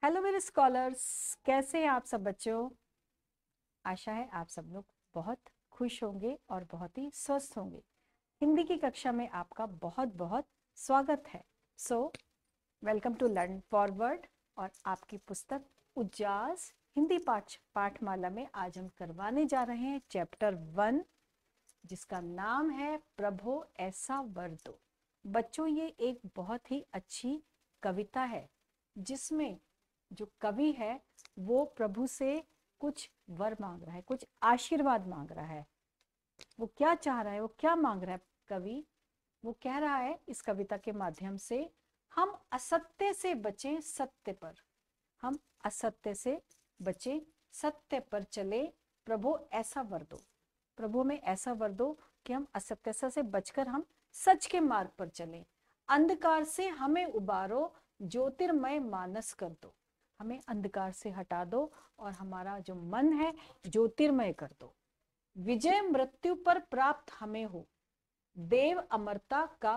Hello मेरे scholars, कैसे हैं आप सब बच्चों। आशा है आप सब लोग बहुत खुश होंगे और बहुत ही स्वस्थ होंगे। हिंदी की कक्षा में आपका बहुत बहुत स्वागत है। So welcome to learn forward. और आपकी पुस्तक उज्जास हिंदी पाठमाला में आज हम करवाने जा रहे हैं चैप्टर 1, जिसका नाम है प्रभो ऐसा वर दो। बच्चों, ये एक बहुत ही अच्छी कविता है जिसमें जो कवि है वो प्रभु से कुछ वर मांग रहा है, कुछ आशीर्वाद मांग रहा है। वो क्या चाह रहा है, वो क्या मांग रहा है कवि। वो कह रहा है इस कविता के माध्यम से, हम असत्य से बचे सत्य पर, हम असत्य से बचे सत्य पर चले, प्रभु ऐसा वर दो। प्रभु में ऐसा वर दो कि हम असत्य से बचकर हम सच के मार्ग पर चलें। अंधकार से हमें उबारो, ज्योतिर्मय मानस कर दो। हमें अंधकार से हटा दो और हमारा जो मन है ज्योतिर्मय कर दो। विजय मृत्यु पर प्राप्त हमें हो, देव अमरता का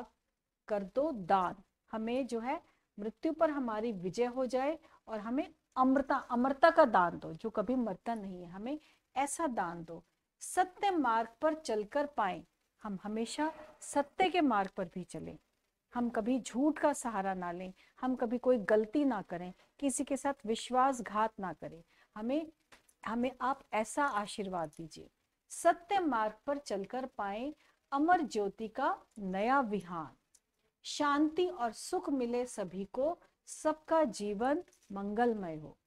कर दो दान। हमें जो है मृत्यु पर हमारी विजय हो जाए और हमें अमरता अमरता का दान दो, जो कभी मरता नहीं है। हमें ऐसा दान दो। सत्य मार्ग पर चलकर पाए, हम हमेशा सत्य के मार्ग पर भी चलें। हम कभी झूठ का सहारा ना लें, हम कभी कोई गलती ना करें, किसी के साथ विश्वासघात ना करें। हमें हमें आप ऐसा आशीर्वाद दीजिए। सत्य मार्ग पर चलकर पाए अमर ज्योति का नया विहान। शांति और सुख मिले सभी को, सबका जीवन मंगलमय हो।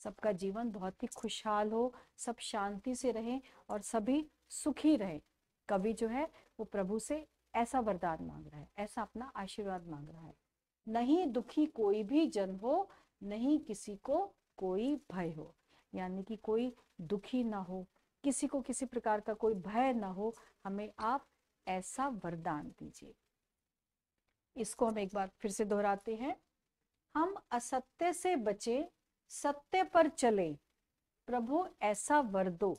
सबका जीवन बहुत ही खुशहाल हो, सब शांति से रहें और सभी सुखी रहें। कवि जो है वो प्रभु से ऐसा वरदान मांग रहा है, ऐसा अपना आशीर्वाद मांग रहा है। नहीं दुखी कोई भी जन हो, नहीं किसी को कोई भय हो। यानी कि कोई दुखी ना हो, किसी को किसी प्रकार का कोई भय ना हो, हमें आप ऐसा वरदान दीजिए। इसको हम एक बार फिर से दोहराते हैं। हम असत्य से बचे, सत्य पर चले, प्रभु ऐसा वर दो।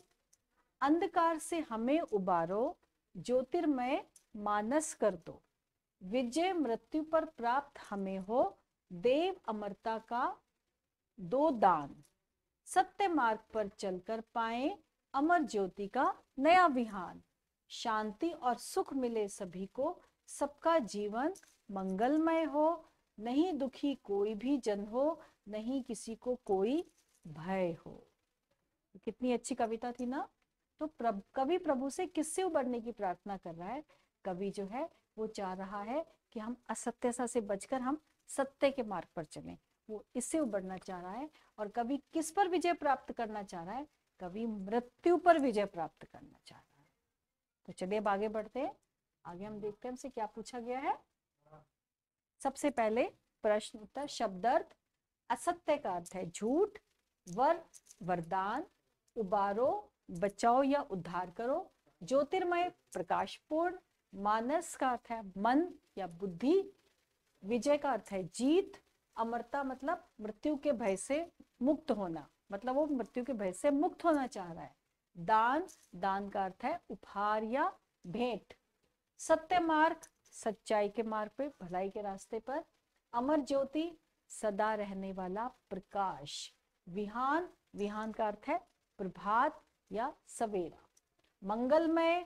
अंधकार से हमें उबारो, ज्योतिर्मय मानस कर दो। विजय मृत्यु पर प्राप्त हमें हो, देव अमरता का दो दान। सत्य मार्ग पर चलकर पाए अमर ज्योति का नया विहान। शांति और सुख मिले सभी को, सबका जीवन मंगलमय हो। नहीं दुखी कोई भी जन हो, नहीं किसी को कोई भय हो। कितनी अच्छी कविता थी ना। तो कवि प्रभु से किससे उबरने की प्रार्थना कर रहा है। कवि जो है वो चाह रहा है कि हम असत्यता से बचकर हम सत्य के मार्ग पर चलें। वो इससे उबरना चाह रहा है। और कवि किस पर विजय प्राप्त करना चाह रहा है। कवि मृत्यु पर विजय प्राप्त करना चाह रहा है। तो चलिए अब आगे बढ़ते हैं। आगे हम देखते हैं हमसे क्या पूछा गया है। सबसे पहले प्रश्न उत्तर शब्दार्थ। असत्य का अर्थ है झूठ, वर वरदान, उबारो बचाओ या उद्धार करो, ज्योतिर्मय प्रकाशपूर्ण, मानस का अर्थ है मन या बुद्धि, विजय का अर्थ है जीत, अमरता मतलब मृत्यु के भय से मुक्त होना, मतलब वो मृत्यु के भय से मुक्त होना चाह रहा है। दान, दान का अर्थ है उपहार या भेंट। सत्य मार्ग, सच्चाई के मार्ग पे, भलाई के रास्ते पर। अमर ज्योति, सदा रहने वाला प्रकाश। विहान, विहान का अर्थ है प्रभात या सवेरा। मंगलमय,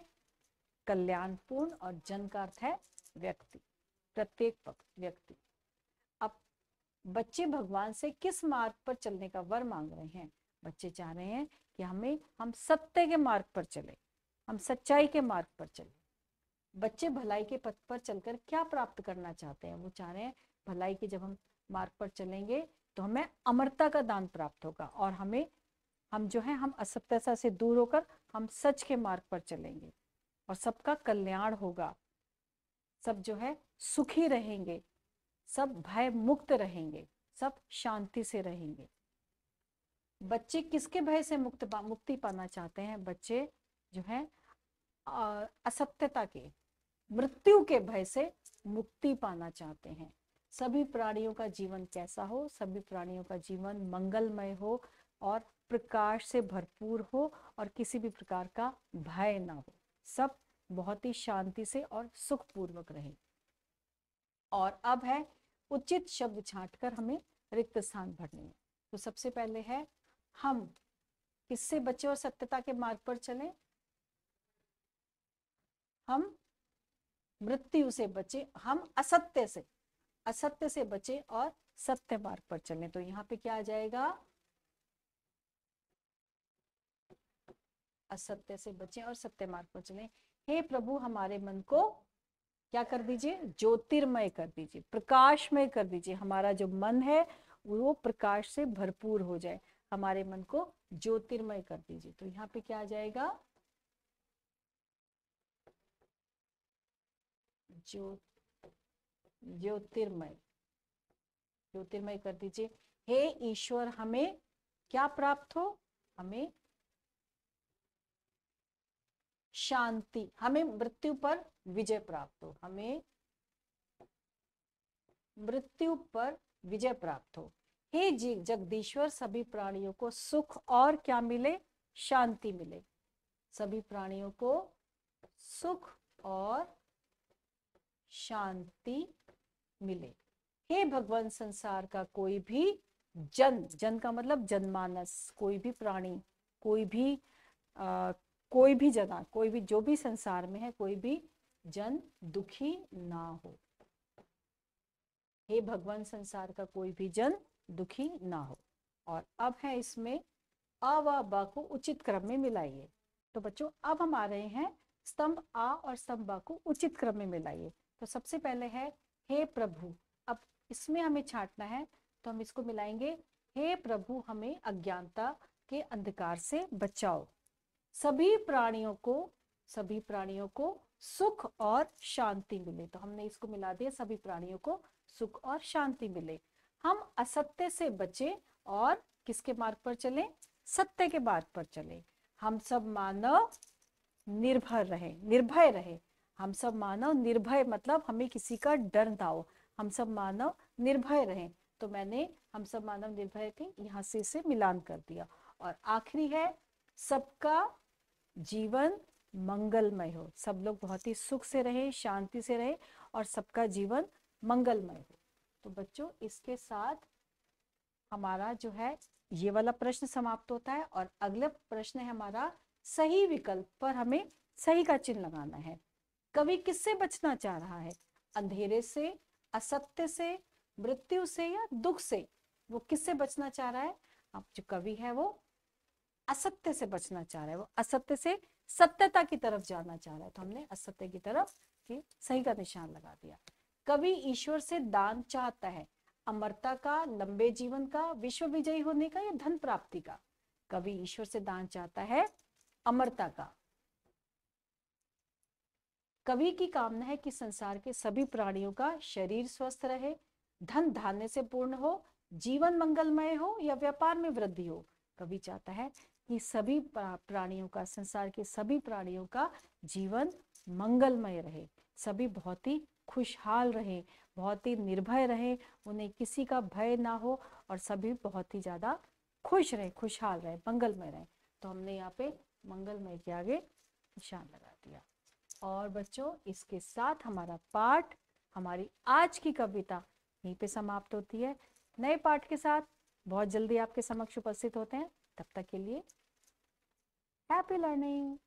कल्याणपूर्ण, और जन का अर्थ है व्यक्ति, प्रत्येक व्यक्ति। अब बच्चे भगवान से किस मार्ग पर चलने का वर मांग रहे हैं। बच्चे चाह रहे हैं कि हम सत्य के मार्ग पर चले, हम सच्चाई के मार्ग पर चले। बच्चे भलाई के पथ पर चलकर क्या प्राप्त करना चाहते हैं। वो चाह रहे हैं भलाई के जब हम मार्ग पर चलेंगे तो हमें अमरता का दान प्राप्त होगा और हम जो है हम असत्यता से दूर होकर हम सच के मार्ग पर चलेंगे और सबका कल्याण होगा। सब जो है सुखी रहेंगे, सब भय मुक्त रहेंगे, सब शांति से रहेंगे। बच्चे किसके भय से मुक्ति पाना चाहते हैं। बच्चे जो है असत्यता के, मृत्यु के भय से मुक्ति पाना चाहते हैं। सभी प्राणियों का जीवन कैसा हो। सभी प्राणियों का जीवन मंगलमय हो और प्रकाश से भरपूर हो और किसी भी प्रकार का भय ना हो। सब बहुत ही शांति से और सुखपूर्वक रहे। और अब है उचित शब्द छांटकर हमें रिक्त स्थान भरने हैं। तो सबसे पहले है हम किससे बचे और सत्यता के मार्ग पर चले? हम मृत्यु से बचे, हम असत्य से बचे और सत्य मार्ग पर चले। तो यहाँ पे क्या आ जाएगा? असत्य से बचे और सत्य मार्ग पर चले। हे प्रभु हमारे मन को क्या कर दीजिए? ज्योतिर्मय कर दीजिए, प्रकाशमय कर दीजिए। हमारा जो मन है वो प्रकाश से भरपूर हो जाए, हमारे मन को ज्योतिर्मय कर दीजिए। तो यहाँ पे क्या आ जाएगा? ज्योतिर्मय, ज्योतिर्मय कर दीजिए। हे ईश्वर हमें क्या प्राप्त हो? हमें शांति, हमें मृत्यु पर विजय प्राप्त हो, हमें मृत्यु पर विजय प्राप्त हो। हे जगदीश्वर सभी प्राणियों को सुख और क्या मिले? शांति मिले। सभी प्राणियों को सुख और शांति मिले। हे भगवान संसार का कोई भी जन का मतलब जनमानस, कोई भी प्राणी, कोई भी जना, कोई भी जो भी संसार में है, कोई भी जन दुखी ना हो। हे भगवान संसार का कोई भी जन दुखी ना हो। और अब है इसमें अ व ब को उचित क्रम में मिलाइए। तो बच्चों अब हम आ रहे हैं स्तंभ आ और स्तंभ ब को उचित क्रम में मिलाइए। तो सबसे पहले है हे प्रभु। अब इसमें हमें छांटना है, तो हम इसको मिलाएंगे। हे प्रभु हमें अज्ञानता के अंधकार से बचाओ। सभी प्राणियों को सुख और शांति मिले। तो हमने इसको मिला दिया, सभी प्राणियों को सुख और शांति मिले। हम असत्य से बचे और किसके मार्ग पर चले? सत्य के मार्ग पर चले। हम सब मानव निर्भय रहे। हम सब मानव निर्भय मतलब हमें किसी का डर ना हो, हम सब मानव निर्भय रहे। तो मैंने हम सब मानव निर्भय थे, यहाँ से इसे मिलान कर दिया। और आखिरी है सबका जीवन मंगलमय हो। सब लोग बहुत ही सुख से रहे, शांति से रहे और सबका जीवन मंगलमय हो। तो बच्चों इसके साथ हमारा जो है ये वाला प्रश्न समाप्त होता है। और अगला प्रश्न है हमारा सही विकल्प पर हमें सही का चिन्ह लगाना है। कवि किससे बचना चाह रहा है? अंधेरे से, असत्य से, मृत्यु से या दुख से? वो किससे बचना चाह रहा है? अब जो कवि है वो असत्य से बचना चाह रहा है, वो असत्य से सत्यता की तरफ जाना चाह रहा है। तो हमने असत्य की तरफ सही का निशान लगा दिया। कवि ईश्वर से दान चाहता है, अमरता का, लंबे जीवन का, विश्व विजयी होने का या धन प्राप्ति का? कवि ईश्वर से दान चाहता है अमरता का। कवि की कामना है कि संसार के सभी प्राणियों का शरीर स्वस्थ रहे, धन धान्य से पूर्ण हो, जीवन मंगलमय हो या व्यापार में वृद्धि हो। कवि चाहता है कि सभी प्राणियों का, संसार के सभी प्राणियों का जीवन मंगलमय रहे, सभी बहुत ही खुशहाल रहे, बहुत ही निर्भय रहे, उन्हें किसी का भय ना हो और सभी बहुत ही ज्यादा खुश रहे, खुशहाल रहे, मंगलमय रहे। तो हमने यहाँ पे मंगलमय के आगे निशान लगा दिया। और बच्चों इसके साथ हमारा पाठ, हमारी आज की कविता यहीं पे समाप्त होती है। नए पाठ के साथ बहुत जल्दी आपके समक्ष उपस्थित होते हैं। तब तक के लिए हैप्पी लर्निंग।